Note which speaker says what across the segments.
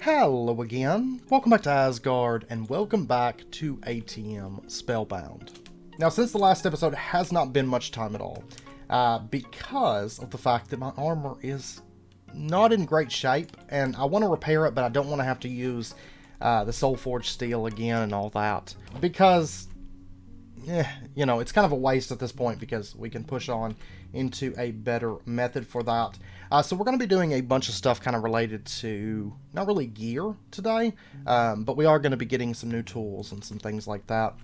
Speaker 1: Hello again, welcome back to Asgard, and welcome back to ATM Spellbound. Now, since the last episode, it has not been much time at all, because of the fact that my armor is not in great shape, and I want to repair it, but I don't want to have to use the Soul Forged steel again and all that, because, you know, it's kind of a waste at this point, because we can push on into a better method for that. So we're going to be doing a bunch of stuff kind of related to, not really gear today, but we are going to be getting some new tools and some things like that.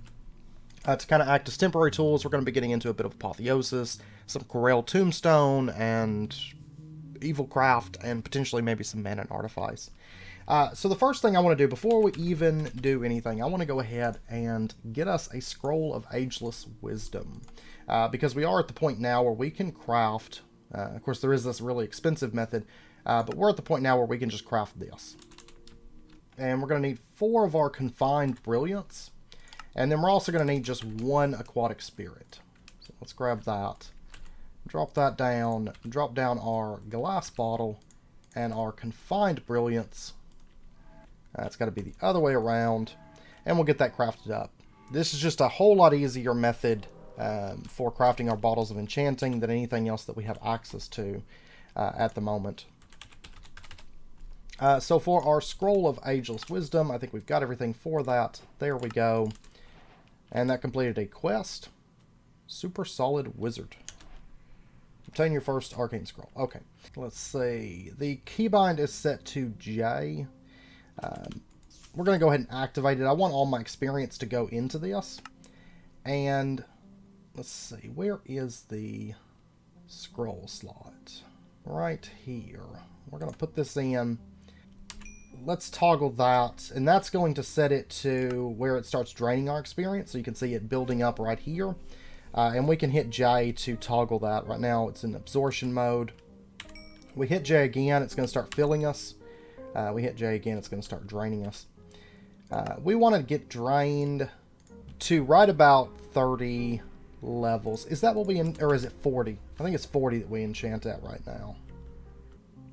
Speaker 1: To kind of act as temporary tools, we're going to be getting into a bit of apotheosis, some corail tombstone, and evil craft, and potentially maybe some mana and artifice. So the first thing I want to do, before we even do anything, I want to go ahead and get us a scroll of Ageless wisdom. Because we are at the point now where we can craft, of course there is this really expensive method, but we're at the point now where we can just craft this. And we're going to need 4 of our confined brilliance, and then we're also going to need just 1 aquatic spirit. So let's grab that, drop that down, drop down our glass bottle, and our confined brilliance. It's got to be the other way around, and we'll get that crafted up. This is just a whole lot easier method for crafting our bottles of enchanting than anything else that we have access to at the moment. So for our scroll of Ageless wisdom, I think we've got everything for that. There we go. And that completed a quest. Super solid wizard. Obtain your first arcane scroll. Okay, let's see. The keybind is set to J. We're going to go ahead and activate it. I want all my experience to go into this. And let's see, where is the scroll slot? Right here. We're going to put this in. Let's toggle that, and that's going to set it to where it starts draining our experience. So you can see it building up right here. And we can hit J to toggle that. Right now it's in absorption mode. We hit J again, it's going to start filling us. We hit J again, it's going to start draining us. We want to get drained to right about 30 levels. Is that what we, or is it 40? I think it's 40 that we enchant at right now.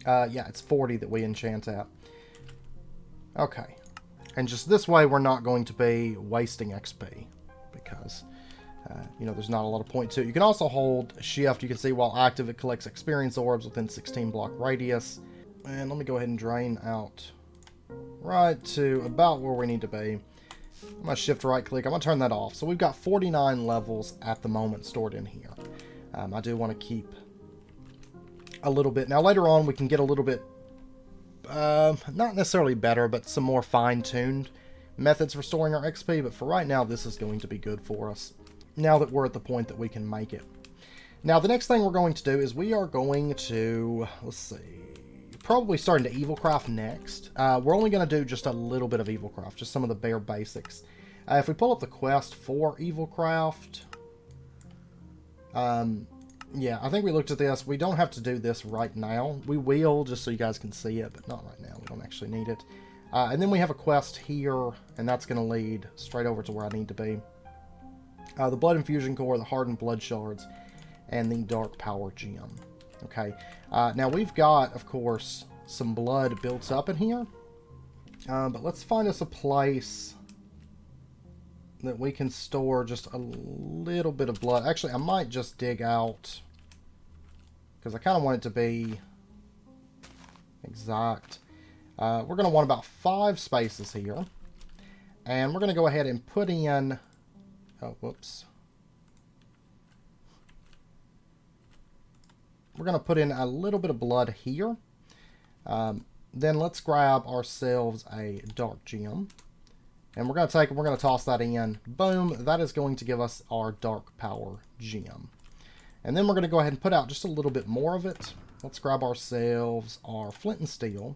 Speaker 1: Yeah, it's 40 that we enchant at. Okay. And just this way, we're not going to be wasting XP, because, you know, there's not a lot of point to it. You can also hold shift. You can see while active, it collects experience orbs within 16 block radius. And let me go ahead and drain out right to about where we need to be. I'm going to shift right click. I'm going to turn that off. So we've got 49 levels at the moment stored in here. I do want to keep a little bit. Now later on we can get a little bit, not necessarily better, but some more fine-tuned methods for storing our XP. But for right now, this is going to be good for us, now that we're at the point that we can make it. Now the next thing we're going to do is we are going to, let's see, probably starting to evil craft next. We're only going to do just a little bit of evil craft, just some of the bare basics. If we pull up the quest for evil craft, yeah, I think we looked at this. We don't have to do this right now. We will, just so you guys can see it, but not right now. We don't actually need it. And then we have a quest here, and that's going to lead straight over to where I need to be. The blood infusion core, the hardened blood shards, and the dark power gem. Okay, now we've got, of course, some blood built up in here, but let's find us a place that we can store just a little bit of blood. Actually, I might just dig out, because I kind of want it to be exact. We're going to want about 5 spaces here, and we're going to go ahead and put in, oh, whoops. We're going to put in a little bit of blood here. Then let's grab ourselves a dark gem. And we're going to take it, we're going to toss that in. Boom, that is going to give us our dark power gem. And then we're going to go ahead and put out just a little bit more of it. Let's grab ourselves our flint and steel.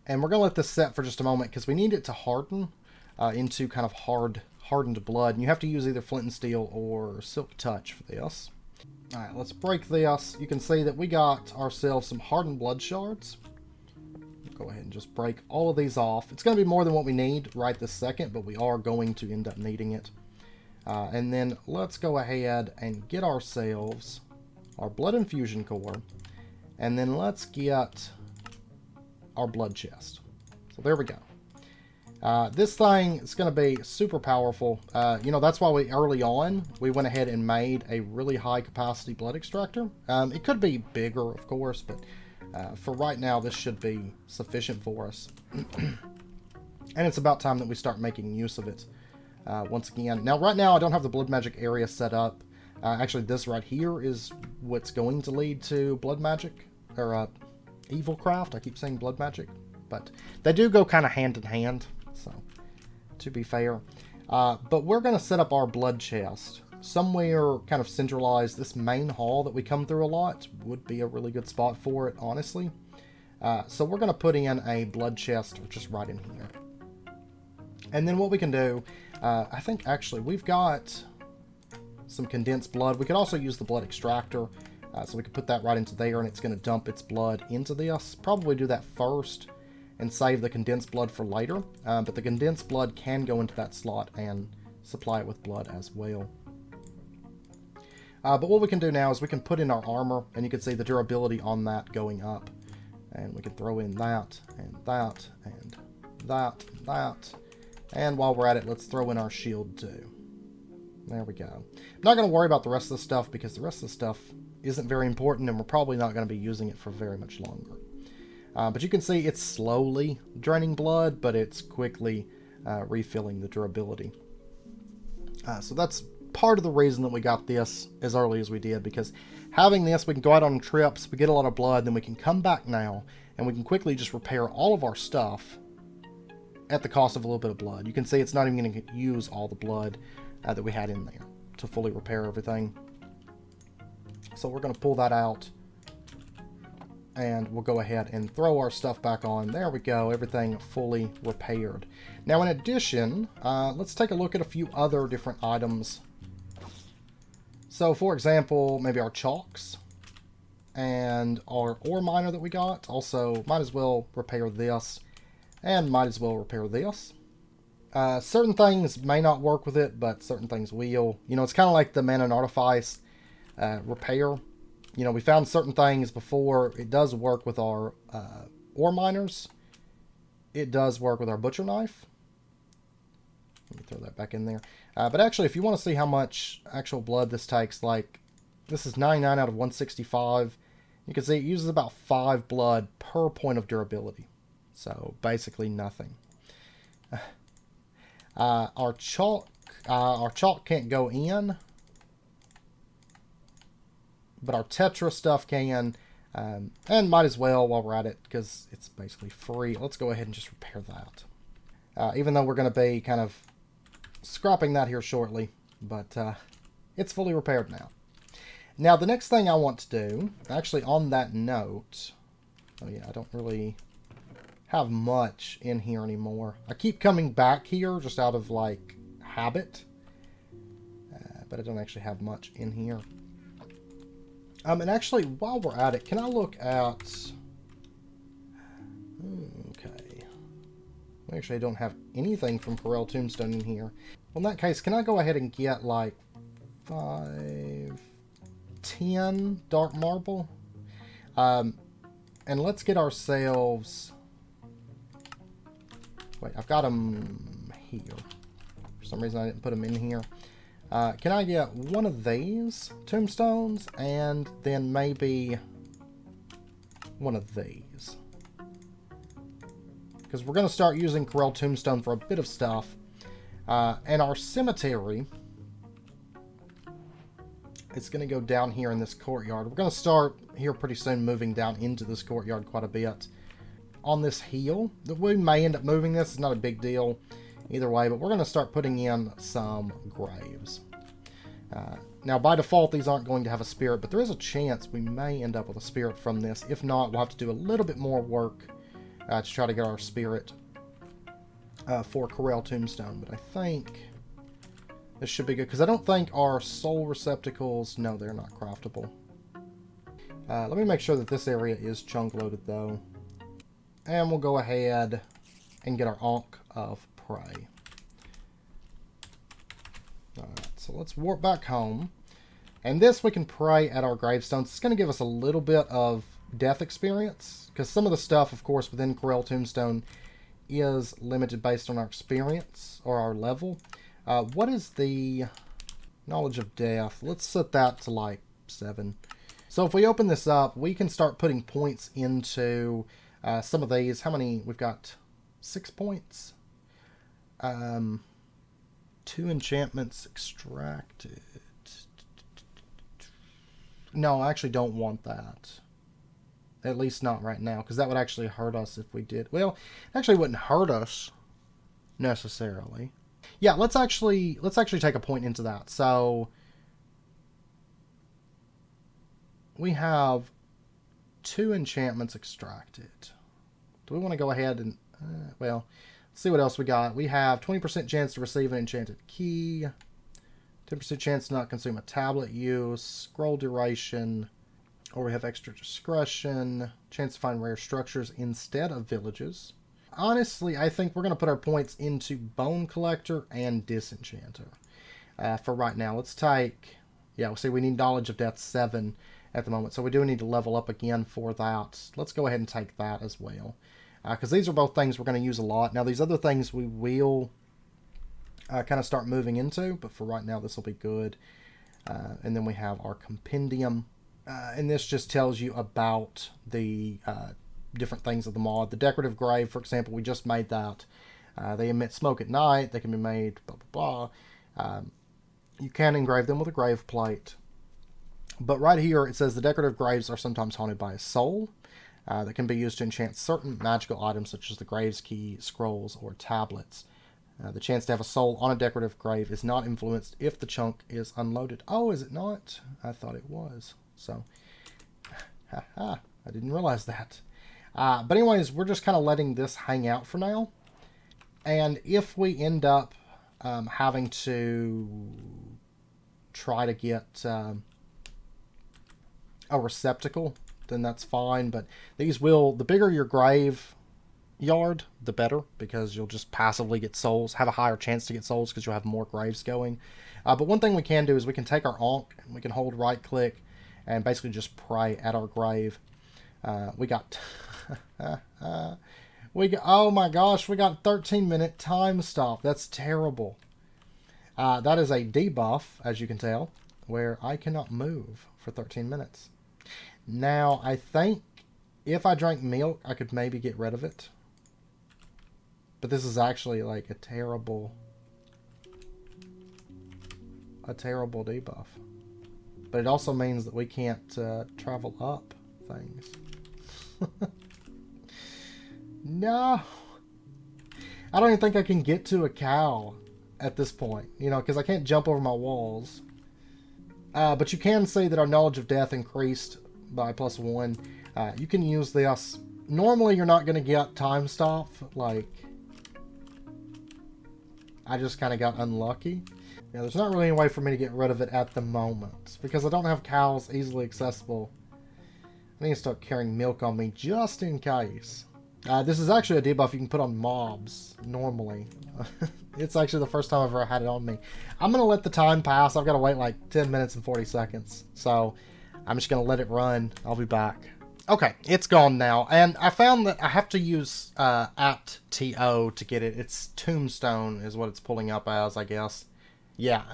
Speaker 1: And we're going to let this set for just a moment, because we need it to harden into kind of hardened blood. And you have to use either flint and steel or silk touch for this. Alright, let's break this. You can see that we got ourselves some hardened blood shards. Go ahead and just break all of these off. It's going to be more than what we need right this second, but we are going to end up needing it. And then let's go ahead and get ourselves our blood infusion core. And then let's get our blood chest. So there we go. This thing is going to be super powerful. You know, that's why early on, we went ahead and made a really high capacity blood extractor. It could be bigger, of course, but for right now, this should be sufficient for us. And it's about time that we start making use of it once again. Now, right now, I don't have the blood magic area set up. Actually, this right here is what's going to lead to blood magic, or evil craft. I keep saying blood magic, but they do go kind of hand in hand. So, to be fair. But we're going to set up our blood chest somewhere kind of centralized. This main hall that we come through a lot would be a really good spot for it, honestly. So we're going to put in a blood chest just right in here. And then what we can do, I think actually we've got some condensed blood. We could also use the blood extractor. So we could put that right into there, and it's going to dump its blood into this. Probably do that first and save the condensed blood for later. But the condensed blood can go into that slot and supply it with blood as well. But what we can do now is we can put in our armor, and you can see the durability on that going up. And we can throw in that, and that, and that, and that. And while we're at it, let's throw in our shield too. There we go. I'm not going to worry about the rest of the stuff, because the rest of the stuff isn't very important, and we're probably not going to be using it for very much longer. But you can see it's slowly draining blood, but it's quickly refilling the durability. So that's part of the reason that we got this as early as we did, because having this, we can go out on trips, we get a lot of blood, then we can come back now, and we can quickly just repair all of our stuff at the cost of a little bit of blood. You can see it's not even going to use all the blood that we had in there to fully repair everything. So we're going to pull that out, and we'll go ahead and throw our stuff back on. There we go, everything fully repaired. Now in addition, let's take a look at a few other different items. So for example, maybe our chalks and our ore miner that we got. Also, might as well repair this, and might as well repair this. Certain things may not work with it, but certain things will. You know, it's kind of like the mana and artifice repair. You know, we found certain things before. It does work with our ore miners. It does work with our butcher knife. Let me throw that back in there. But actually, if you want to see how much actual blood this takes, like, this is 99 out of 165. You can see it uses about 5 blood per point of durability. So, basically nothing. Our chalk can't go in, but our Tetra stuff can, and might as well while we're at it, because it's basically free. Let's go ahead and just repair that. Even though we're going to be kind of scrapping that here shortly, but it's fully repaired now. Now, the next thing I want to do, actually on that note, oh yeah, I don't really have much in here anymore. I keep coming back here just out of, like, habit, but I don't actually have much in here. And actually, while we're at it, can I look at... Okay. Actually, I don't have anything from corail tombstone in here. Well, in that case, can I go ahead and get, like, 5, 10 dark marble? And let's get ourselves... Wait, I've got them here. For some reason, I didn't put them in here. Can I get one of these tombstones and then maybe one of these? Because we're going to start using corail tombstone for a bit of stuff. And our cemetery, it's going to go down here in this courtyard. We're going to start here pretty soon moving down into this courtyard quite a bit. On this hill, that we may end up moving this. It's not a big deal either way, but we're going to start putting in some graves. Now, by default, these aren't going to have a spirit, but there is a chance we may end up with a spirit from this. If not, we'll have to do a little bit more work to try to get our spirit for corail tombstone. But I think this should be good, because I don't think our soul receptacles... No, they're not craftable. Let me make sure that this area is chunk loaded, though. And we'll go ahead and get our Ankh of Prey. Alright, so let's warp back home. And this we can pray at our gravestones. It's going to give us a little bit of death experience, because some of the stuff, of course, within corail tombstone is limited based on our experience or our level. What is the knowledge of death? Let's set that to like 7. So if we open this up, we can start putting points into some of these. How many? We've got 6 points. 2 enchantments extracted. No, I actually don't want that. At least not right now, because that would actually hurt us if we did. Well, it actually wouldn't hurt us necessarily. Yeah, let's actually take a point into that. So we have 2 enchantments extracted. Do we want to go ahead and well, let's see what else we got. We have 20% chance to receive an enchanted key, 10% chance to not consume a tablet use, scroll duration, or we have extra discretion, chance to find rare structures instead of villages. Honestly, I think we're going to put our points into Bone Collector and Disenchanter for right now. Let's take, yeah, we'll see we need Knowledge of Death 7 at the moment, so we do need to level up again for that. Let's go ahead and take that as well, because these are both things we're going to use a lot. Now, these other things we will kind of start moving into, but for right now, this will be good. And then we have our Compendium, and this just tells you about the different things of the mod. The Decorative Grave, for example, we just made that. They emit smoke at night. They can be made blah, blah, blah. You can engrave them with a grave plate. But right here, it says the Decorative Graves are sometimes haunted by a soul that can be used to enchant certain magical items such as the Grave's Key, scrolls, or tablets. The chance to have a soul on a Decorative Grave is not influenced if the chunk is unloaded. Oh, is it not? I thought it was. So, I didn't realize that. But anyways, we're just kind of letting this hang out for now. And if we end up having to try to get a receptacle, then that's fine. But these will, the bigger your grave yard, the better, because you'll just passively get souls, have a higher chance to get souls because you'll have more graves going. But one thing we can do is we can take our Ankh and we can hold right click and basically just pray at our grave. We got oh my gosh, we got 13-minute time stop. That's terrible. That is a debuff, as you can tell, where I cannot move for 13 minutes. Now, I think if I drank milk, I could maybe get rid of it. But this is actually like a terrible debuff. But it also means that we can't travel up things. No. I don't even think I can get to a cow at this point, you know, because I can't jump over my walls. But you can see that our knowledge of death increased by +1. You can use this. Normally, you're not going to get time stop. Like, I just kind of got unlucky. Yeah, there's not really any way for me to get rid of it at the moment because I don't have cows easily accessible. I need to start carrying milk on me just in case. This is actually a debuff you can put on mobs normally. It's actually the first time I've ever had it on me. I'm going to let the time pass. I've got to wait like 10 minutes and 40 seconds. So I'm just going to let it run. I'll be back. Okay, it's gone now. And I found that I have to use @TO to get it. It's tombstone is what it's pulling up as, I guess. Yeah,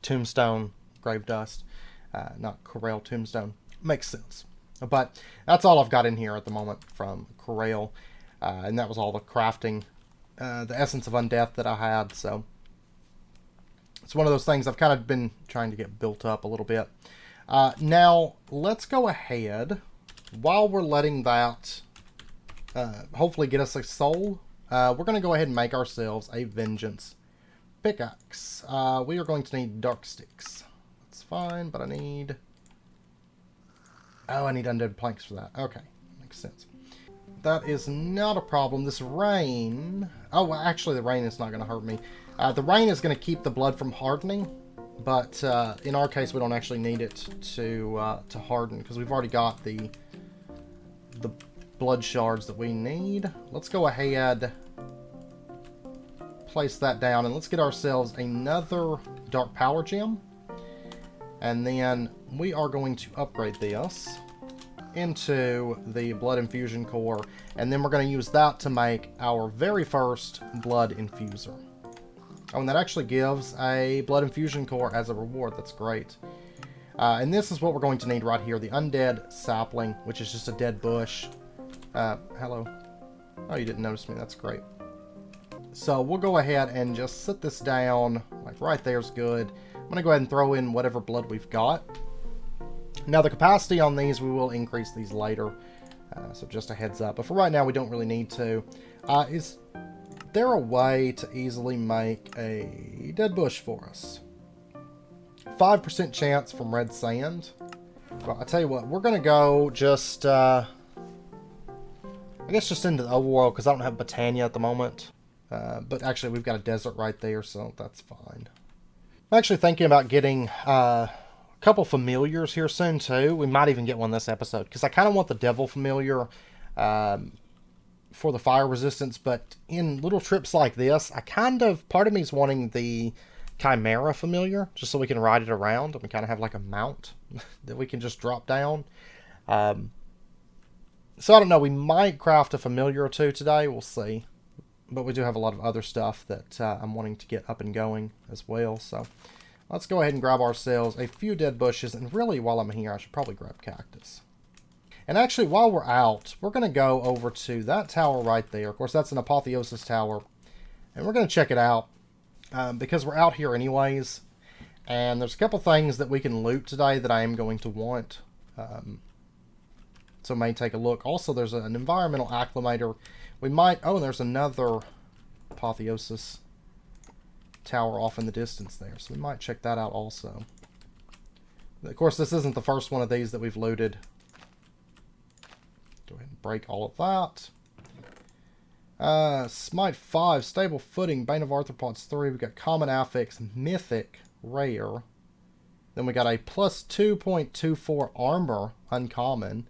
Speaker 1: tombstone, grave dust, not corail tombstone. Makes sense. But that's all I've got in here at the moment from corail. And that was all the crafting, the essence of undeath that I had. So it's one of those things I've kind of been trying to get built up a little bit. Now, let's go ahead. While we're letting that hopefully get us a soul, we're going to go ahead and make ourselves a vengeance pickaxe. We are going to need dark sticks. That's fine, but I need... Oh, I need undead planks for that. Okay, makes sense. That is not a problem. This rain... Oh, well, actually, the rain is not going to hurt me. The rain is going to keep the blood from hardening, but in our case, we don't actually need it to harden because we've already got the blood shards that we need. Let's go ahead, place that down, and let's get ourselves another dark power gem. And then we are going to upgrade this. into the blood infusion core, and then we're going to use that to make our very first blood infuser. Oh, and that actually gives a blood infusion core as a reward. That's great. And this is what we're going to need right here, the Undead Sapling, which is just a dead bush. Hello. Oh, you didn't notice me. That's great. So we'll go ahead and just sit this down, like right there's good. I'm going to go ahead and throw in whatever blood we've got. Now the capacity on these, we will increase these later, so just a heads up. But for right now, we don't really need to. Is there a way to easily make a dead bush for us? 5% chance from red sand. Well, I tell you what, we're going to go just, I guess just into the overworld, because I don't have Botania at the moment. But actually, we've got a desert right there, so that's fine. I'm actually thinking about getting a couple familiars here soon, too. We might even get one this episode, because I kind of want the devil familiar for the fire resistance, but in little trips like this, part of me is wanting the Chimera familiar, just so we can ride it around, and we kind of have like a mount that we can just drop down. So I don't know, we might craft a familiar or two today, we'll see. But we do have a lot of other stuff that I'm wanting to get up and going as well. So let's go ahead and grab ourselves a few dead bushes. And really, while I'm here, I should probably grab cactus. And actually, while we're out, we're going to go over to that tower right there. Of course, that's an apotheosis tower. And we're going to check it out because we're out here anyways. And there's a couple things that we can loot today that I am going to want. So may take a look. Also, there's an environmental acclimator. We might... Oh, there's another apotheosis tower off in the distance there. So we might check that out also. Of course, this isn't the first one of these that we've looted. Go ahead and break all of that. Smite 5, Stable Footing, Bane of Arthropods 3. We've got Common Affix, Mythic, Rare. Then we got a plus 2.24 Armor, Uncommon.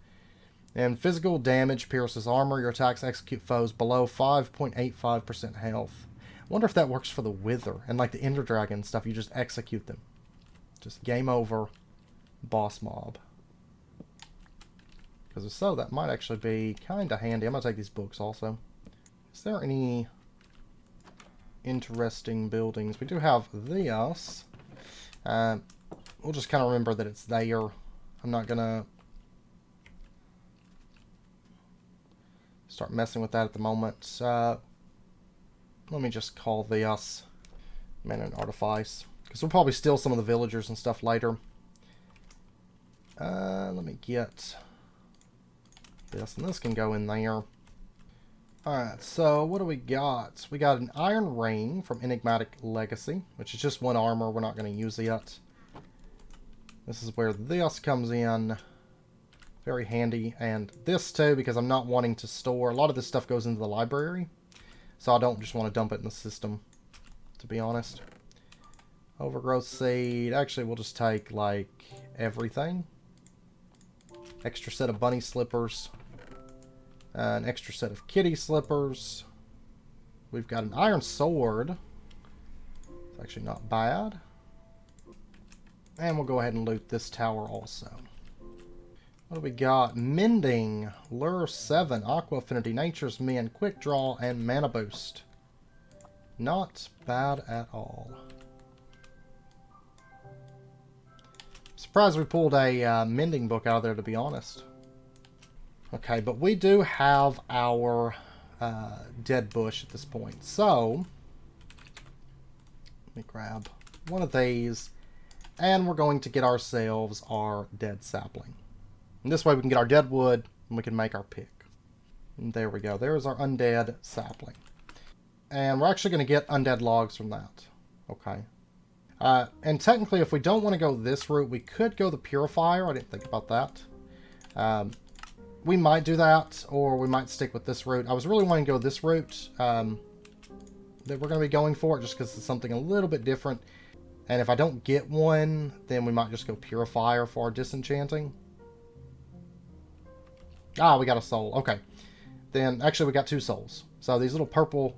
Speaker 1: And physical damage pierces armor. Your attacks execute foes below 5.85% health. I wonder if that works for the Wither. And like the Ender Dragon stuff, you just execute them. Just game over. Boss mob. Because if so, that might actually be kind of handy. I'm going to take these books also. Is there any interesting buildings? We do have this. We'll just kind of remember that it's there. I'm not going to start messing with that at the moment. Let me just call this Man and Artifice. Because we'll probably steal some of the villagers and stuff later. Let me get this. And this can go in there. Alright, so what do we got? We got an Iron Ring from Enigmatic Legacy. Which is just one armor. We're not going to use it yet. This is where this comes in. Very handy. And this too, because I'm not wanting to store. A lot of this stuff goes into the library. So I don't just want to dump it in the system, to be honest. Overgrowth Seed. Actually, we'll just take, like, everything. Extra set of bunny slippers. An extra set of kitty slippers. We've got an iron sword. It's actually not bad. And we'll go ahead and loot this tower also. What do we got? Mending, Lure 7, Aqua Affinity, Nature's Min, Quick Draw, and Mana Boost. Not bad at all. Surprised we pulled a mending book out of there, to be honest. Okay, but we do have our dead bush at this point. So, let me grab one of these, and we're going to get ourselves our dead sapling. And this way we can get our dead wood, and we can make our pick. And there we go. There's our undead sapling. And we're actually going to get undead logs from that. Okay. And technically, if we don't want to go this route, we could go the Purifier. I didn't think about that. We might do that, or we might stick with this route. I was really wanting to go this route that we're going to be going for, just because it's something a little bit different. And if I don't get one, then we might just go Purifier for our disenchanting. Ah, we got a soul. Okay. Then, actually, we got 2 souls. So these little purple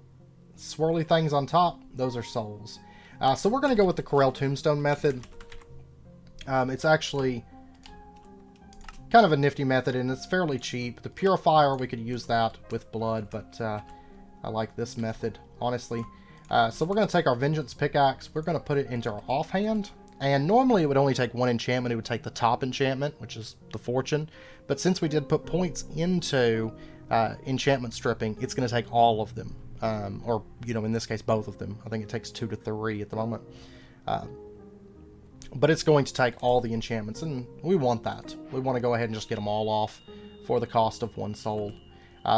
Speaker 1: swirly things on top, those are souls. So we're going to go with the corail tombstone method. It's actually kind of a nifty method, and it's fairly cheap. The Purifier, we could use that with blood, but I like this method, honestly. So we're going to take our Vengeance Pickaxe. We're going to put it into our offhand. And normally it would only take one enchantment. It would take the top enchantment, which is the Fortune. But since we did put points into enchantment stripping, it's going to take all of them. Or, you know, in this case, both of them. I think it takes 2 to 3 at the moment. But it's going to take all the enchantments, and we want that. We want to go ahead and just get them all off for the cost of 1 soul.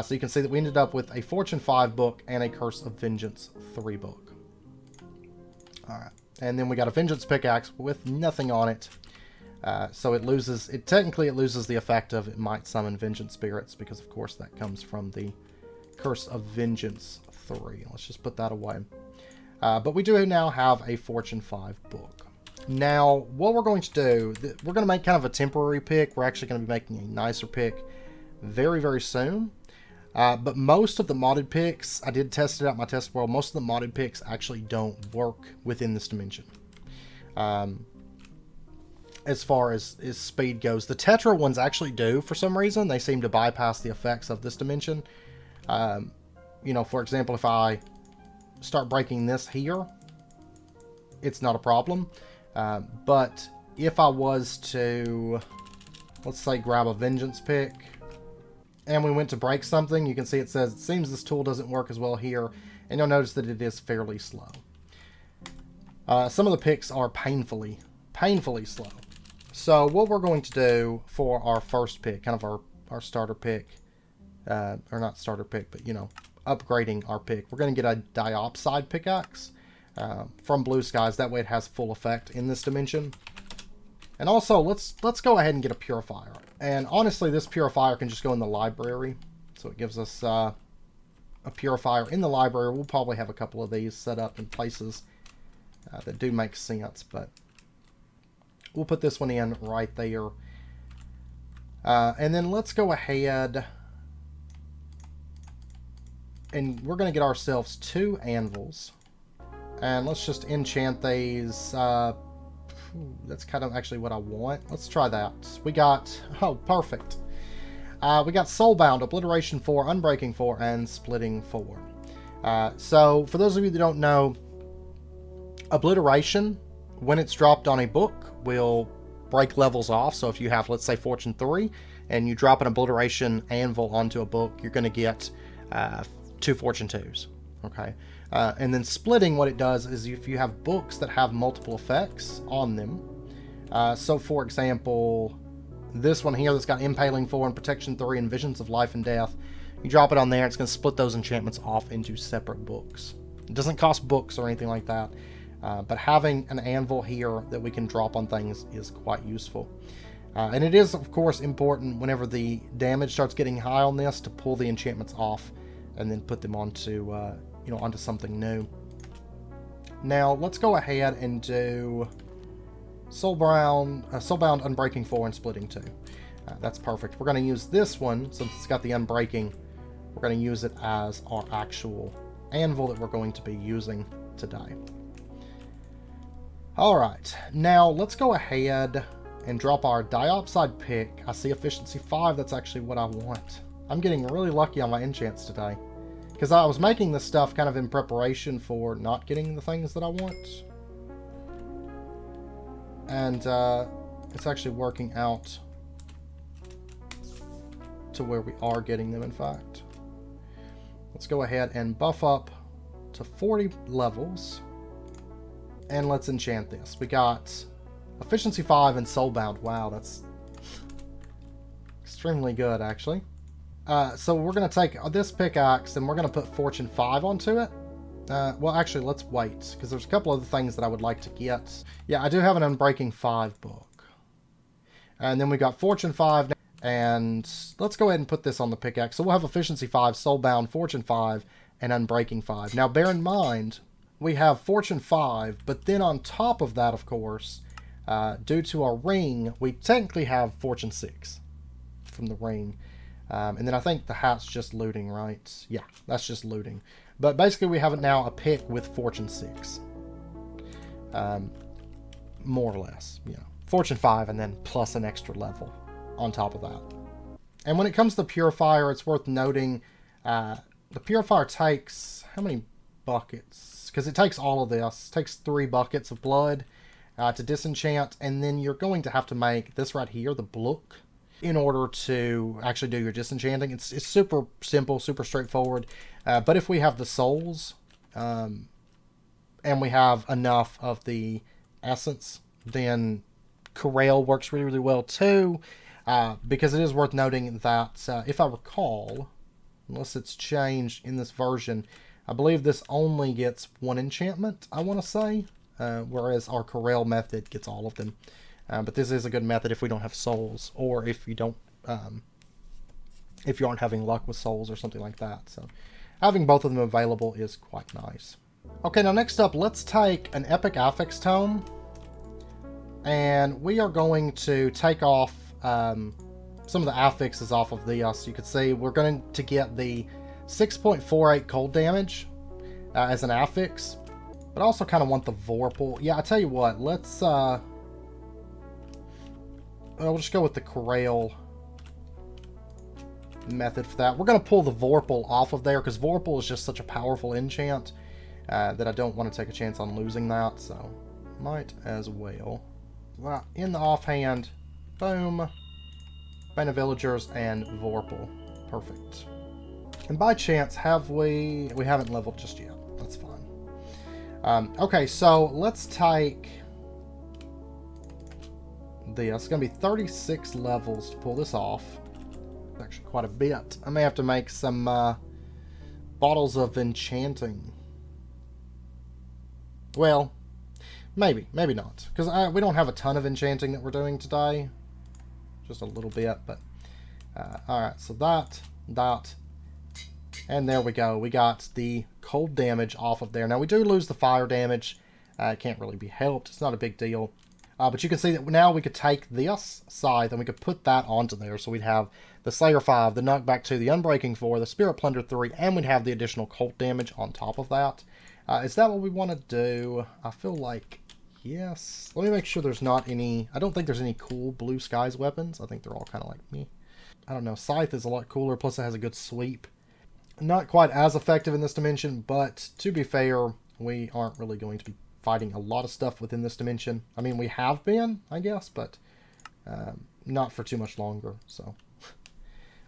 Speaker 1: So you can see that we ended up with a Fortune 5 book and a Curse of Vengeance 3 book. Alright. And then we got a Vengeance Pickaxe with nothing on it. So it loses, technically it loses the effect of it might summon Vengeance Spirits, because of course that comes from the Curse of Vengeance 3. Let's just put that away. But we do now have a Fortune 5 book. Now, what we're going to do, we're going to make kind of a temporary pick. We're actually going to be making a nicer pick very, very soon. But most of the modded picks, I did test it out in my test world, most of the modded picks actually don't work within this dimension. As far as speed goes. The Tetra ones actually do for some reason. They seem to bypass the effects of this dimension. You know, for example, if I start breaking this here, it's not a problem. But if I was to, let's say, grab a Vengeance pick, and we went to break something, you can see it says, it seems this tool doesn't work as well here, and you'll notice that it is fairly slow. Some of the picks are painfully slow. So what we're going to do for our first pick, kind of our starter pick, or not starter pick, but, you know, upgrading our pick, we're going to get a Diopside Pickaxe from Blue Skies. That way it has full effect in this dimension. And also, let's go ahead and get a Purifier. And honestly, this Purifier can just go in the library. So it gives us a Purifier in the library. We'll probably have a couple of these set up in places that do make sense. But we'll put this one in right there. And then let's go ahead. And we're going to get ourselves 2 anvils. And let's just enchant these. That's kind of actually what I want. Let's try that. We got, oh, perfect. We got Soulbound, Obliteration 4, Unbreaking 4, and Splitting 4. So, for those of you that don't know, Obliteration, when it's dropped on a book, will break levels off. So if you have, let's say, Fortune 3, and you drop an Obliteration Anvil onto a book, you're going to get 2 Fortune 2s. Okay? And then splitting, what it does is if you have books that have multiple effects on them, so for example, this one here that's got Impaling 4 and Protection 3 and Visions of Life and Death, you drop it on there, it's going to split those enchantments off into separate books. It doesn't cost books or anything like that, but having an anvil here that we can drop on things is quite useful. And it is, of course, important whenever the damage starts getting high on this to pull the enchantments off and then put them onto onto something new. Now, let's go ahead and do Soulbound, Unbreaking 4, and Splitting 2. That's perfect. We're going to use this one, since it's got the Unbreaking, we're going to use it as our actual anvil that we're going to be using today. Alright, now let's go ahead and drop our Diopside pick. I see Efficiency 5, that's actually what I want. I'm getting really lucky on my enchants today. Because I was making this stuff kind of in preparation for not getting the things that I want. And it's actually working out to where we are getting them, in fact. Let's go ahead and buff up to 40 levels. And let's enchant this. We got Efficiency 5 and Soulbound. Wow, that's extremely good, actually. So we're going to take this pickaxe and we're going to put Fortune 5 onto it. Well, actually, let's wait, because there's a couple other things that I would like to get. Yeah, I do have an Unbreaking 5 book. And then we got Fortune 5. And let's go ahead and put this on the pickaxe. So we'll have Efficiency 5, Soulbound, Fortune 5, and Unbreaking 5. Now, bear in mind, we have Fortune 5, but then on top of that, of course, due to our ring, we technically have Fortune 6 from the ring. And then I think the hat's just looting, right? Yeah, that's just looting. But basically we have now a pick with Fortune 6. More or less, you know. Fortune 5 and then plus an extra level on top of that. And when it comes to Purifier, it's worth noting the Purifier takes how many buckets? Because it takes all of this. It takes 3 buckets of blood to disenchant, and then you're going to have to make this right here, the Blook, in order to actually do your disenchanting. It's super simple, super straightforward. But if we have the souls, and we have enough of the essence, then corail works really, really well too. Because it is worth noting that, if I recall, unless it's changed in this version, I believe this only gets 1 enchantment, I want to say, whereas our corail method gets all of them. But this is a good method if we don't have souls, or if you don't, if you aren't having luck with souls or something like that. So having both of them available is quite nice. Okay, now next up, let's take an Epic Affix Tome, and we are going to take off some of the affixes off of this. You can see we're going to get the 6.48 cold damage as an affix, but I also kind of want the Vorpal. Yeah, I tell you what, let's we'll just go with the corail method for that. We're going to pull the Vorpal off of there because Vorpal is just such a powerful enchant that I don't want to take a chance on losing that, so might as well. In the offhand, boom, Bane of Villagers and Vorpal. Perfect. And by chance, we haven't leveled just yet. That's fine. Okay, so let's take this. It's going to be 36 levels to pull this off. Actually quite a bit. I may have to make some bottles of enchanting. Well, maybe not. Because we don't have a ton of enchanting that we're doing today. Just a little bit, but alright, so that, and there we go. We got the cold damage off of there. Now we do lose the fire damage. It can't really be helped. It's not a big deal. But you can see that now we could take this scythe and we could put that onto there. So we'd have the Slayer 5, the Knockback 2, the Unbreaking 4, the Spirit Plunder 3, and we'd have the additional cold damage on top of that. Is that what we want to do? I feel like yes. Let me make sure there's not any... I don't think there's any cool Blue Skies weapons. I think they're all kind of like me. I don't know. Scythe is a lot cooler, plus it has a good sweep. Not quite as effective in this dimension, but to be fair, we aren't really going to be fighting a lot of stuff within this dimension. I mean, we have been, I guess, but not for too much longer. So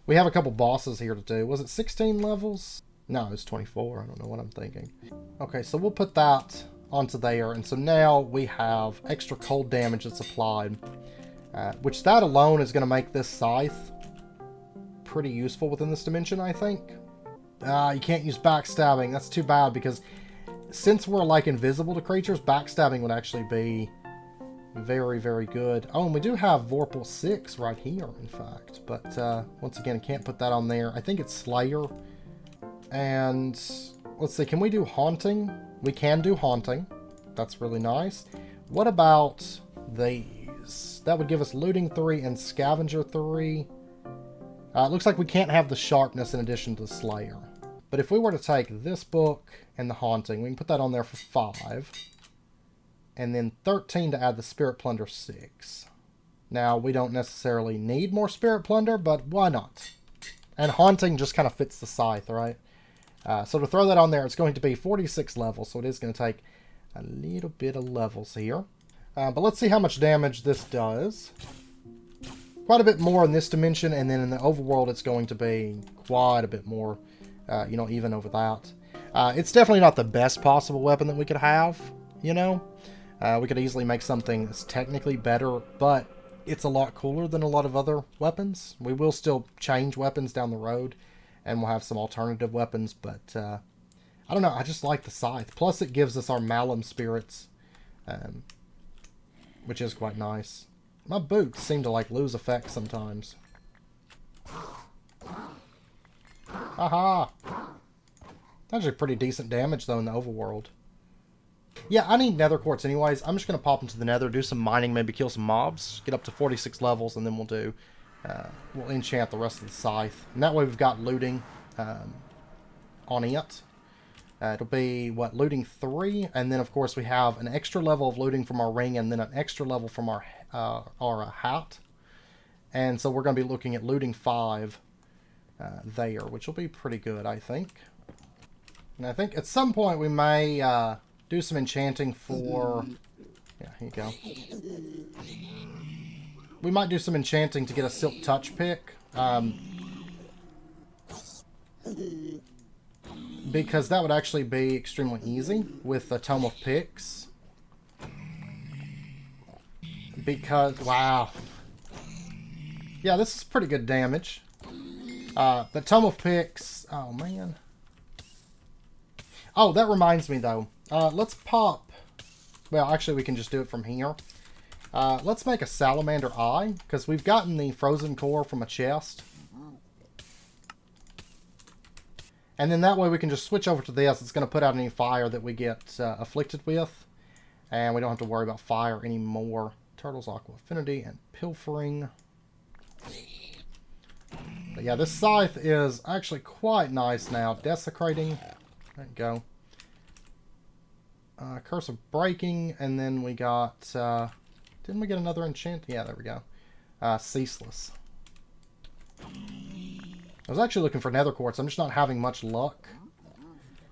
Speaker 1: we have a couple bosses here to do. Was it 16 levels? No, it's 24. I don't know what I'm thinking. Okay, so we'll put that onto there, and so now we have extra cold damage that's applied, which that alone is going to make this scythe pretty useful within this dimension, I think. You can't use backstabbing. That's too bad, because since we're like invisible to creatures, backstabbing would actually be very, very good. Oh, and we do have Vorpal 6 right here, in fact, but once again, I can't put that on there. I think it's Slayer. And let's see, can we do Haunting? We can do Haunting. That's really nice. What about these? That would give us Looting 3 and Scavenger 3. It looks like we can't have the Sharpness in addition to the Slayer. But if we were to take this book and the Haunting, we can put that on there for 5. And then 13 to add the Spirit Plunder 6. Now, we don't necessarily need more Spirit Plunder, but why not? And Haunting just kind of fits the scythe, right? So to throw that on there, it's going to be 46 levels, so it is going to take a little bit of levels here. But let's see how much damage this does. Quite a bit more in this dimension, and then in the overworld it's going to be quite a bit more, you know, even over that. It's definitely not the best possible weapon that we could have, you know. We could easily make something that's technically better, but it's a lot cooler than a lot of other weapons. We will still change weapons down the road, and we'll have some alternative weapons, but I don't know, I just like the scythe. Plus it gives us our Malum spirits, which is quite nice. My boots seem to like lose effect sometimes. Haha! That's actually pretty decent damage though in the overworld. Yeah, I need nether quartz anyways. I'm just going to pop into the nether, do some mining, maybe kill some mobs, get up to 46 levels, and then we'll do... we'll enchant the rest of the scythe. And that way we've got looting on it. It'll be, what, looting 3? And then, of course, we have an extra level of looting from our ring, and then an extra level from our hat. And so we're going to be looking at looting 5 there, which will be pretty good, I think. And I think at some point we may do some enchanting for... Yeah, here you go. We might do some enchanting to get a Silk Touch pick. Because that would actually be extremely easy with the Tome of Picks. Because, wow. Yeah, this is pretty good damage. The Tome of Picks, oh man. Oh, that reminds me though. Let's pop, well actually we can just do it from here. Let's make a Salamander Eye, because we've gotten the frozen core from a chest. And then that way we can just switch over to this. It's going to put out any fire that we get afflicted with. And we don't have to worry about fire anymore. Turtle's Aqua Affinity and Pilfering. But yeah, this scythe is actually quite nice now. Desecrating. There you go. Curse of Breaking. And then we got... didn't we get another enchant? Yeah, there we go. Ceaseless. I was actually looking for nether quartz. I'm just not having much luck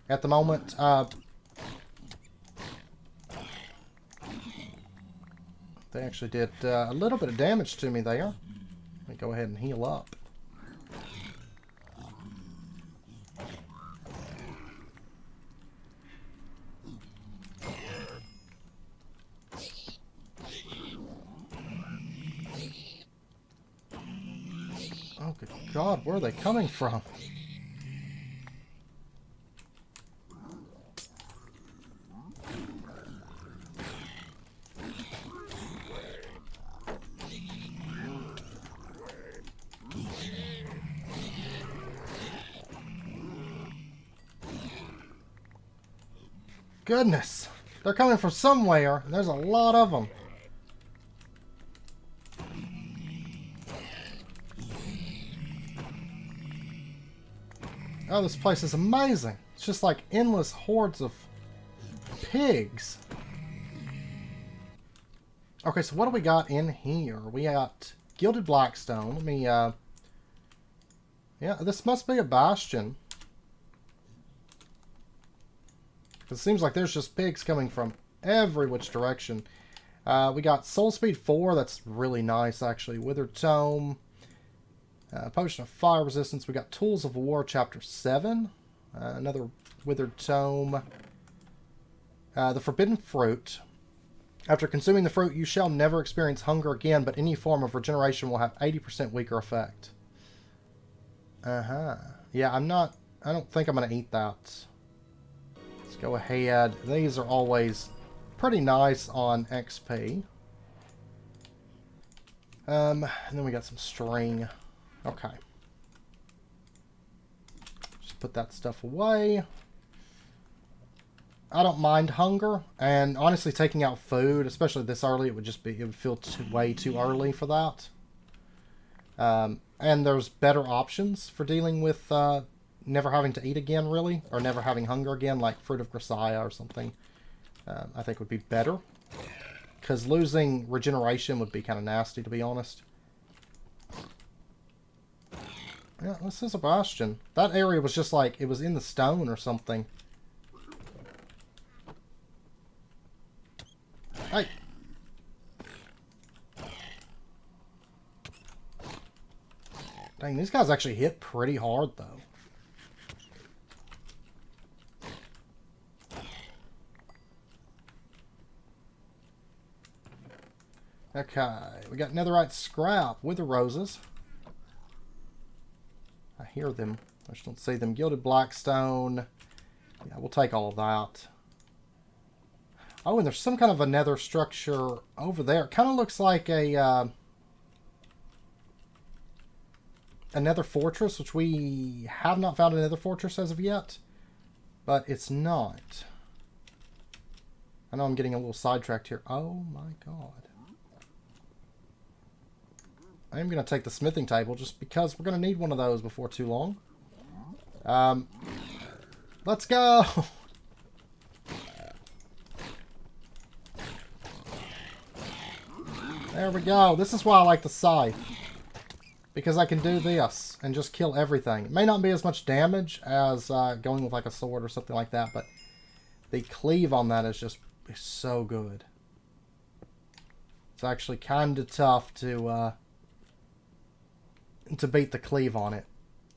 Speaker 1: at the moment. They actually did a little bit of damage to me there. Let me go ahead and heal up. Oh, good God, where are they coming from? Goodness, they're coming from somewhere, and there's a lot of them. Oh, this place is amazing. It's just like endless hordes of pigs. Okay, so what do we got in here? We got Gilded Blackstone. Let me, yeah, this must be a bastion. It seems like there's just pigs coming from every which direction. We got Soul Speed 4. That's really nice, actually. Withered Tome. Potion of Fire Resistance. We got Tools of War, Chapter 7. Another Withered Tome. The Forbidden Fruit. After consuming the fruit, you shall never experience hunger again, but any form of regeneration will have 80% weaker effect. Yeah, I don't think I'm going to eat that. Let's go ahead. These are always pretty nice on XP. And then we got some string. Okay. Just put that stuff away. I don't mind hunger, and honestly taking out food, especially this early, it would feel way too early for that. And there's better options for dealing with never having to eat again, really, or never having hunger again, like Fruit of Grisaia or something. I think would be better, because losing regeneration would be kind of nasty, to be honest. Yeah, this is a bastion. That area was just like, it was in the stone or something. Hey! Dang, these guys actually hit pretty hard, though. Okay, we got netherite scrap, wither roses. I hear them. I just don't see them. Gilded blackstone. Yeah, we'll take all of that. Oh, and there's some kind of a nether structure over there. It kind of looks like a nether fortress, which we have not found a nether fortress as of yet. But it's not. I know I'm getting a little sidetracked here. Oh my god. I am going to take the smithing table just because we're going to need one of those before too long. Let's go! There we go. This is why I like the scythe. Because I can do this and just kill everything. It may not be as much damage as going with like a sword or something like that, but the cleave on that is so good. It's actually kind of tough to beat the cleave on it.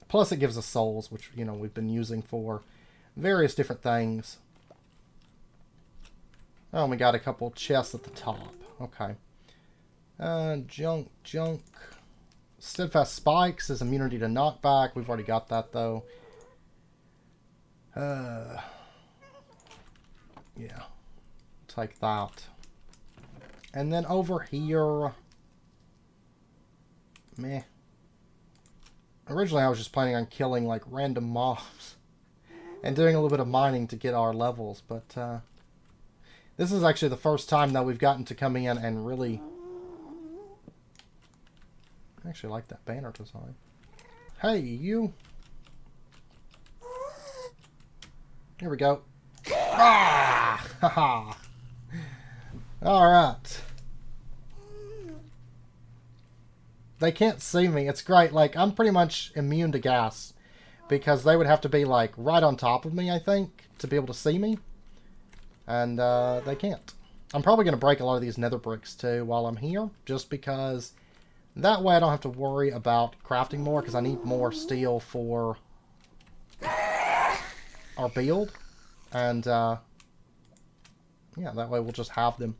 Speaker 1: Plus it gives us souls, which, you know, we've been using for various different things. Oh, and we got a couple chests at the top. Okay. Junk. Steadfast Spikes is immunity to knockback. We've already got that, though. Yeah. Take that. And then over here... Meh. Originally, I was just planning on killing, like, random mobs. And doing a little bit of mining to get our levels, but, this is actually the first time that we've gotten to come in and really... I actually like that banner design. Hey, you! Here we go. Ah! Haha! Alright. They can't see me. It's great. Like, I'm pretty much immune to gas. Because they would have to be, like, right on top of me, I think, to be able to see me. And, they can't. I'm probably going to break a lot of these nether bricks, too, while I'm here. Just because... that way I don't have to worry about crafting more, because I need more steel for our build. And, yeah, that way we'll just have them.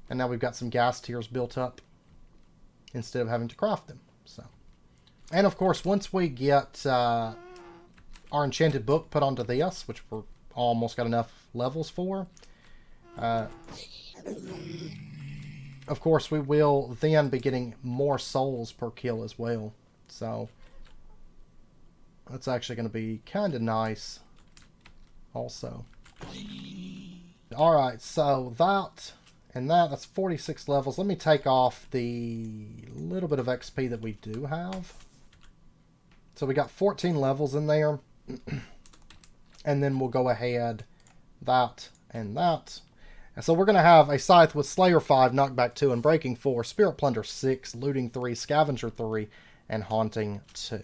Speaker 1: And now we've got some gas tiers built up, instead of having to craft them. So, and of course, once we get our enchanted book put onto this, which we're almost got enough levels for, of course, we will then be getting more souls per kill as well. So, that's actually going to be kind of nice also. Alright, so that and that's 46 levels. Let me take off the little bit of XP that we do have. So we got 14 levels in there. And then we'll go ahead that and that. And so we're going to have a Scythe with Slayer 5, Knockback 2, and Breaking 4, Spirit Plunder 6, Looting 3, Scavenger 3, and Haunting 2.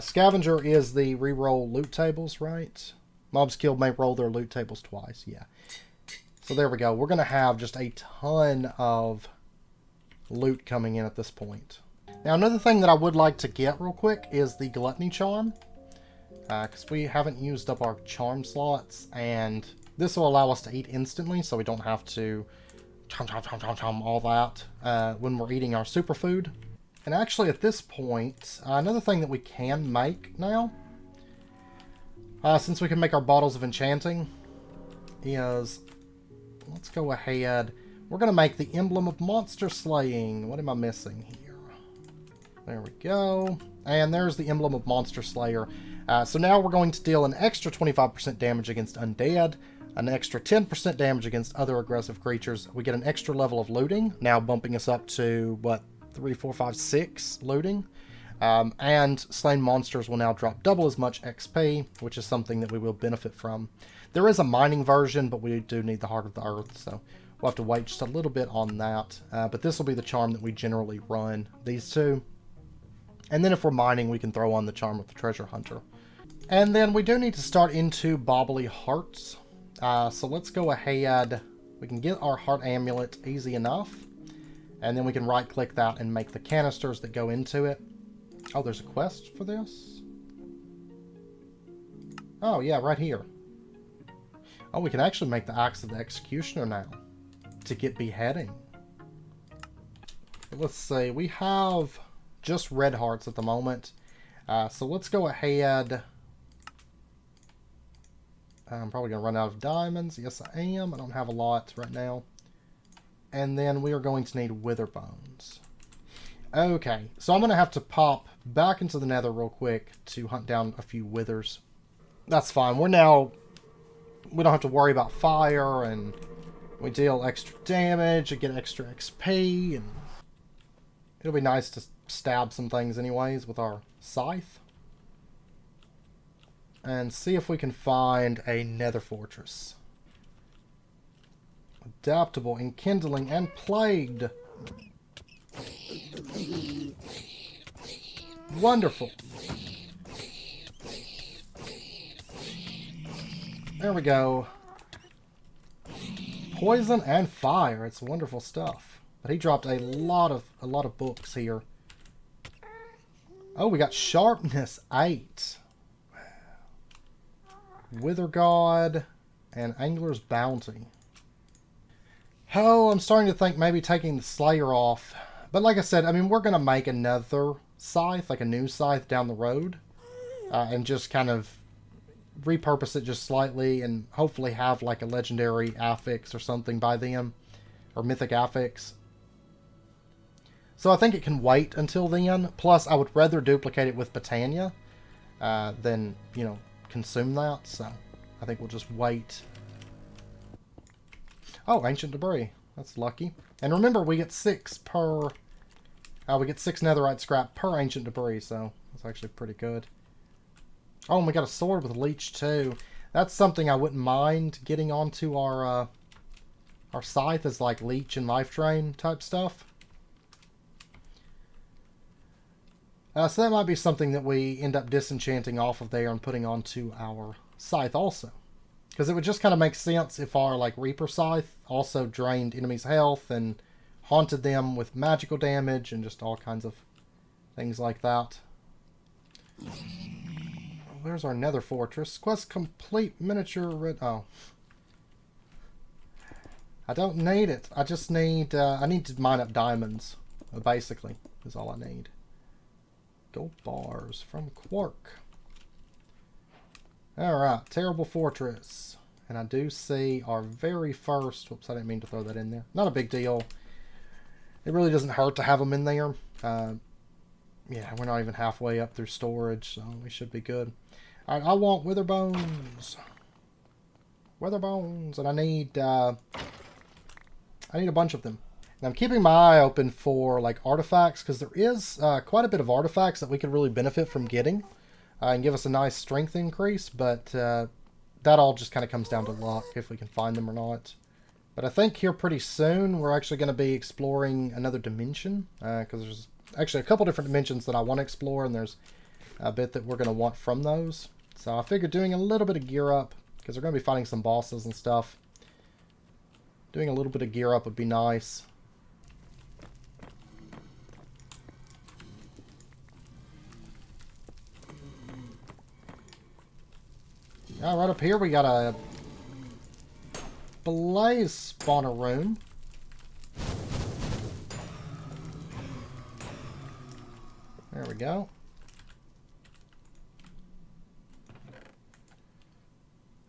Speaker 1: Scavenger is the reroll loot tables, right? Mobs killed may roll their loot tables twice, yeah. So there we go. We're going to have just a ton of loot coming in at this point. Now another thing that I would like to get real quick is the Gluttony Charm. Because we haven't used up our charm slots, and this will allow us to eat instantly, so we don't have to chom all that when we're eating our superfood. And actually at this point, another thing that we can make now, since we can make our bottles of enchanting, is, let's go ahead, we're going to make the Emblem of Monster Slaying. What am I missing here? There we go. And there's the Emblem of Monster Slayer. So now we're going to deal an extra 25% damage against undead, an extra 10% damage against other aggressive creatures. We get an extra level of looting, now bumping us up to, what, 3, 4, 5, 6 looting. And slain monsters will now drop double as much XP, which is something that we will benefit from. There is a mining version, but we do need the Heart of the Earth, so we'll have to wait just a little bit on that. But this will be the charm that we generally run, these two. And then if we're mining, we can throw on the charm with the Treasure Hunter. And then we do need to start into Bobbly Hearts. So let's go ahead. We can get our Heart Amulet easy enough. And then we can right-click that and make the canisters that go into it. Oh, there's a quest for this? Oh, yeah, right here. Oh, we can actually make the Axe of the Executioner now to get beheading. Let's see. We have just red hearts at the moment. So let's go ahead. I'm probably going to run out of diamonds. Yes, I am. I don't have a lot right now. And then we are going to need wither bones. Okay, so I'm going to have to pop back into the nether real quick to hunt down a few withers. That's fine. We don't have to worry about fire, and we deal extra damage and get extra XP, and it'll be nice to stab some things anyways with our scythe. And see if we can find a nether fortress. Adaptable, enkindling, and plagued. Wonderful. There we go. Poison and fire. It's wonderful stuff. But he dropped a lot of books here. Oh, we got sharpness 8. Wither God and Angler's Bounty. Oh, I'm starting to think maybe taking the Slayer off. But like I said, I mean, we're going to make another scythe, like a new scythe down the road. And just kind of repurpose it just slightly and hopefully have like a legendary affix or something by then. Or mythic affix. So I think it can wait until then. Plus, I would rather duplicate it with Botania than, you know, consume that. So I think we'll just wait. Oh, Ancient Debris. That's lucky. And remember, we get 6 per... we get 6 netherite scrap per Ancient Debris, so that's actually pretty good. Oh, and we got a sword with leech too. That's something I wouldn't mind getting onto our scythe, is like leech and life drain type stuff. So that might be something that we end up disenchanting off of there and putting onto our scythe also. Because it would just kind of make sense if our like Reaper Scythe also drained enemies' health and haunted them with magical damage and just all kinds of things like that. There's our Nether Fortress. Quest complete miniature red... Oh. I don't need it. I just need... I need to mine up diamonds. Basically, is all I need. Gold bars from Quark. Alright, Terrible Fortress. And I do see our very first... Whoops, I didn't mean to throw that in there. Not a big deal. It really doesn't hurt to have them in there. Yeah, we're not even halfway up through storage, so we should be good. Alright, I want wither bones. Wither bones. And I need a bunch of them. And I'm keeping my eye open for like artifacts, because there is quite a bit of artifacts that we could really benefit from getting. And give us a nice strength increase, but that all just kind of comes down to luck if we can find them or not. But I think here pretty soon we're actually going to be exploring another dimension, because there's actually a couple different dimensions that I want to explore, and there's a bit that we're going to want from those. So I figured doing a little bit of gear up, because we're going to be fighting some bosses and stuff. Doing a little bit of gear up would be nice. Right up here we got a blaze spawner rune. There we go.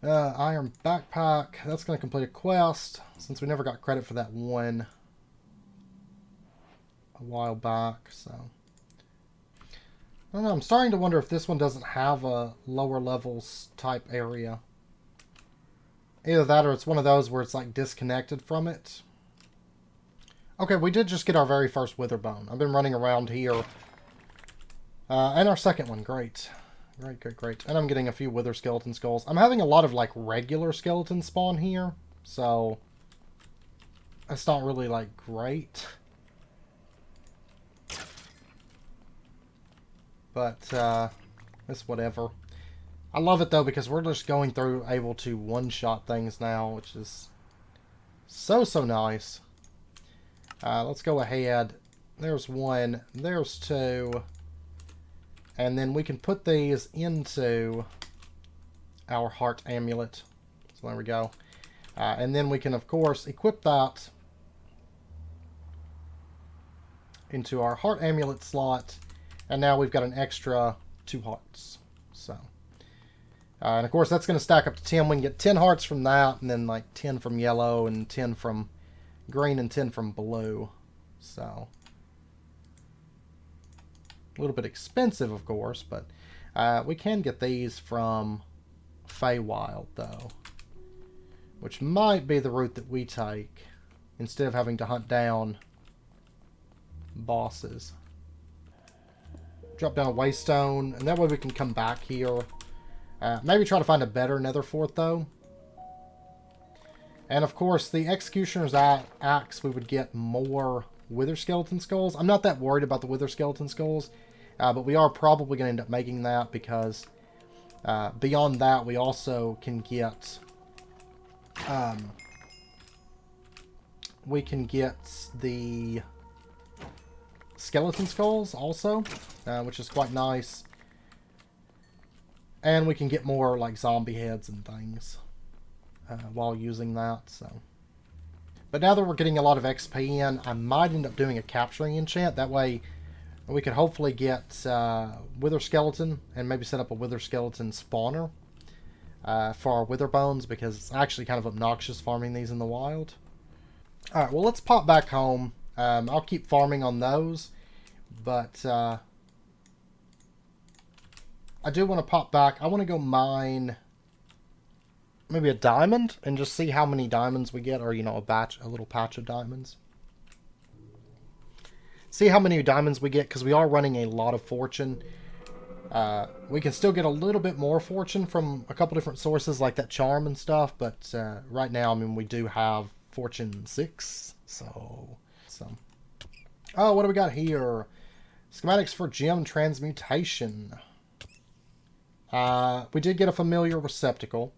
Speaker 1: Iron backpack. That's going to complete a quest, since we never got credit for that one a while back, so... I don't know, I'm starting to wonder if this one doesn't have a lower levels type area. Either that or it's one of those where it's like disconnected from it. Okay, we did just get our very first wither bone. I've been running around here. And our second one, great. Great, great, great. And I'm getting a few wither skeleton skulls. I'm having a lot of like regular skeleton spawn here, so that's not really like great. But, it's whatever. I love it, though, because we're just going through able to one-shot things now, which is so, so nice. Let's go ahead. There's one. There's two. And then we can put these into our heart amulet. So there we go. And then we can, of course, equip that into our heart amulet slot. And now we've got an extra 2 hearts. So, and of course that's going to stack up to 10. We can get 10 hearts from that, and then like 10 from yellow, and 10 from green, and 10 from blue. So, a little bit expensive, of course, but we can get these from Feywild, though. Which might be the route that we take, instead of having to hunt down bosses. Drop down a waystone, and that way we can come back here. Maybe try to find a better nether fort, though. And of course, the Executioner's Axe, we would get more wither skeleton skulls. I'm not that worried about the wither skeleton skulls, but we are probably going to end up making that because beyond that, we also can get the skeleton skulls also, which is quite nice. And we can get more like zombie heads and things while using that. So, but now that we're getting a lot of XP in, I might end up doing a capturing enchant. That way we could hopefully get wither skeleton and maybe set up a wither skeleton spawner for our wither bones, because it's actually kind of obnoxious farming these in the wild. Alright, well, let's pop back home. I'll keep farming on those, but I do want to pop back. I want to go mine maybe a diamond and just see how many diamonds we get, or, you know, a little patch of diamonds. See how many diamonds we get, because we are running a lot of fortune. We can still get a little bit more fortune from a couple different sources, like that charm and stuff, but right now, I mean, we do have fortune 6, so... Oh, what do we got here? Schematics for gem transmutation. We did get a familiar receptacle.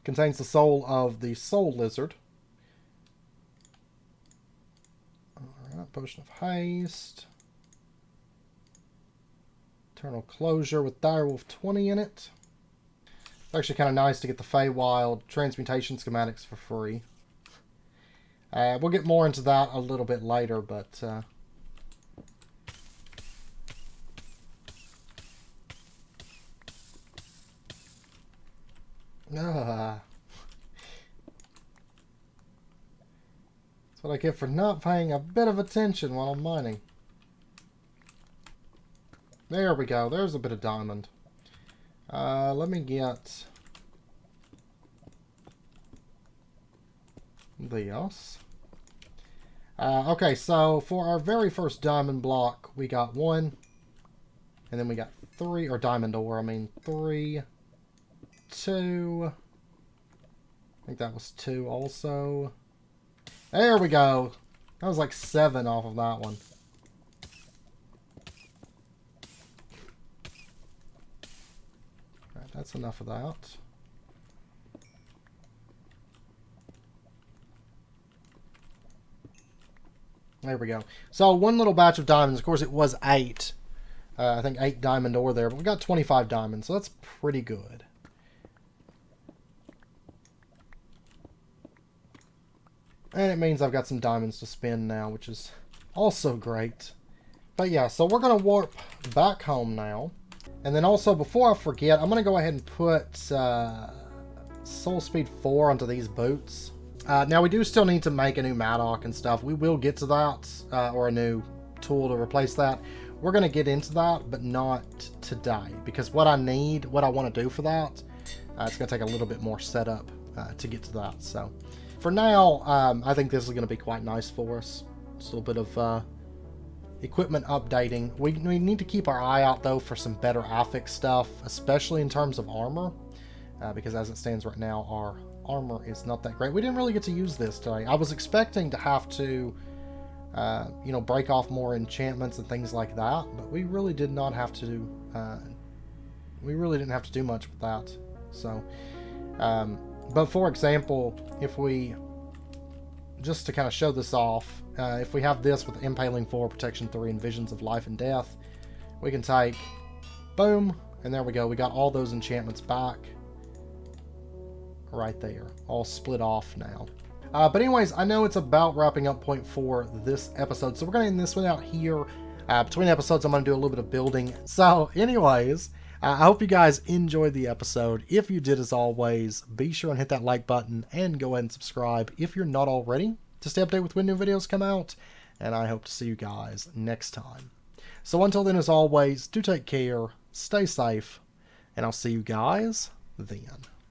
Speaker 1: Contains the soul of the soul lizard. Alright, potion of haste. Eternal closure with direwolf 20 in it. It's actually kind of nice to get the Feywild transmutation schematics for free. We'll get more into that a little bit later, but... That's what I get for not paying a bit of attention while I'm mining. There we go. There's a bit of diamond. Let me get this. Okay, so for our very first diamond block, we got 1. And then we got 3, or diamond ore, I mean 3, 2. I think that was 2 also. There we go. That was like 7 off of that one. Alright, that's enough of that. There we go. So, one little batch of diamonds. Of course, it was 8. I think 8 diamond ore there, but we got 25 diamonds, so that's pretty good. And it means I've got some diamonds to spend now, which is also great. But yeah, so we're going to warp back home now. And then also, before I forget, I'm going to go ahead and put Soul Speed 4 onto these boots. Now, we do still need to make a new Maddock and stuff. We will get to that, or a new tool to replace that. We're going to get into that, but not today. Because what I want to do for that, it's going to take a little bit more setup to get to that. So, for now, I think this is going to be quite nice for us. Just a little bit of equipment updating. We need to keep our eye out, though, for some better affix stuff, especially in terms of armor. Because as it stands right now, our armor is not that great. We didn't really get to use this today. I was expecting to have to, you know, break off more enchantments and things like that, but we really did not have to do, we really didn't have to do much with that. So, but for example, if we, just to kind of show this off, if we have this with Impaling 4, Protection 3, and Visions of Life and Death, we can take, boom, and there we go. We got all those enchantments back. Right there, all split off now. But anyways, I know it's about wrapping up point for this episode, so we're going to end this one out here. Between episodes, I'm going to do a little bit of building. So anyways, I hope you guys enjoyed the episode. If you did, as always, be sure and hit that like button and go ahead and subscribe if you're not already to stay updated with when new videos come out. And I hope to see you guys next time. So until then, as always, do take care, stay safe, and I'll see you guys then.